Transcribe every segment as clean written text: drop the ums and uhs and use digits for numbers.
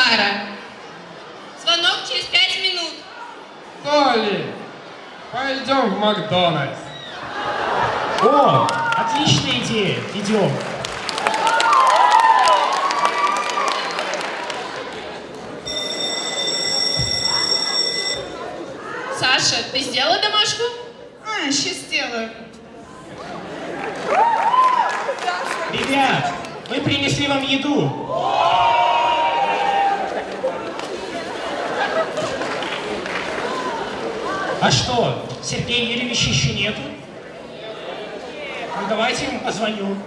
пара. Звонок через 5 минут. Толи, пойдем в Макдональдс. О, отличная идея. Идем. Саша, ты сделала домашку? Сейчас сделаю. Ребят, мы принесли вам еду. А что, Сергея Юрьевича еще нету? Ну давайте ему позвоню.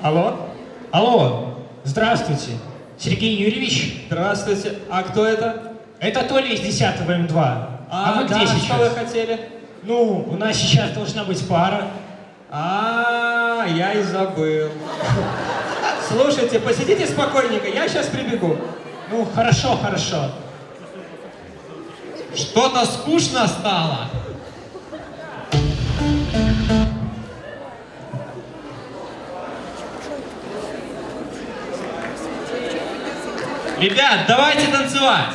Алло? Алло, здравствуйте. Сергей Юрьевич? Здравствуйте. А кто это? Это Толя из 10 М2. А вы где да, сейчас? что вы хотели? Ну, у нас сейчас должна быть пара. Я и забыл. Слушайте, посидите спокойненько, я сейчас прибегу. Ну, хорошо, хорошо. Что-то скучно стало. Ребят, давайте танцевать.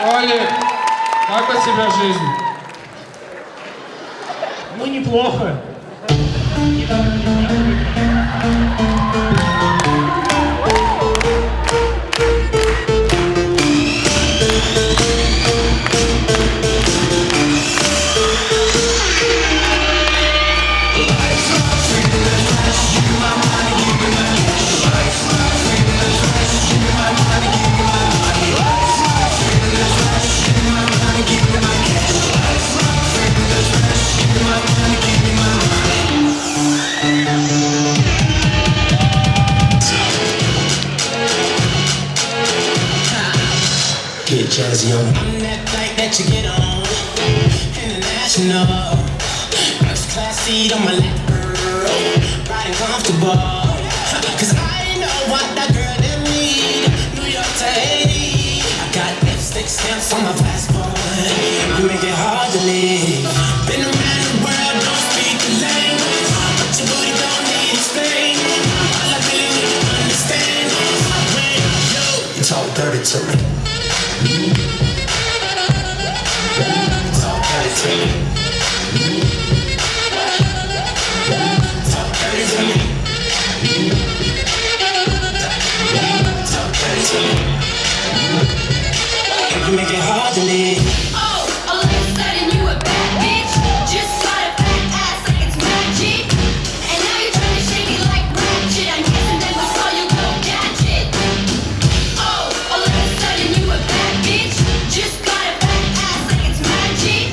Оли, как у тебя жизнь? Ну, неплохо. Недавно ребята Get jazzy on. I'm that flight that you get on. International. First class seat on my lap, girl. Riding comfortable. Cause I know what that girl them need. New York to Haiti. I got lipstick stamps on my passport. You make it hard to leave. Been around the world, don't speak the language. But your booty don't need explaining. All I really need to understand is when you talk dirty to me. Talk dirty to me. Talk dirty to me. Talk dirty to me. You make it hard to leave. Oh, all of a sudden you a bad bitch. Just got a fat ass like it's magic. And now you're trying to shake it like ratchet. I'm guessing that was all you go gadget. Oh, all of a sudden you a bad bitch. Just got a fat ass like it's magic.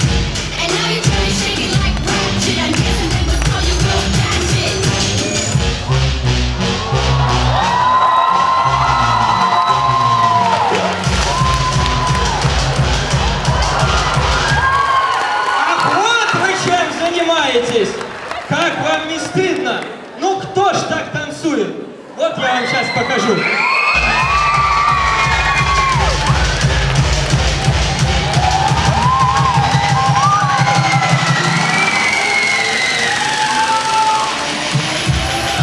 And now you're trying to shake it like ratchet. I'm guessing that was all you go gadget. Ах, вот вы чем занимаетесь! Как вам не стыдно? Ну кто ж так танцует? Вот я вам сейчас покажу.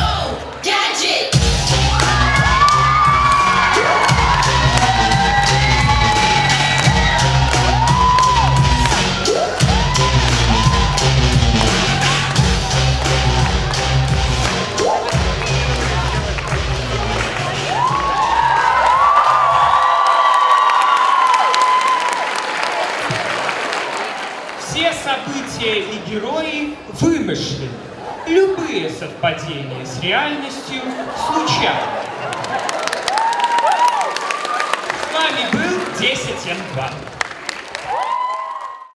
Oh, gadget. Все события и герои вымышлены. Любые совпадения с реальностью случайны. С вами был 10М2.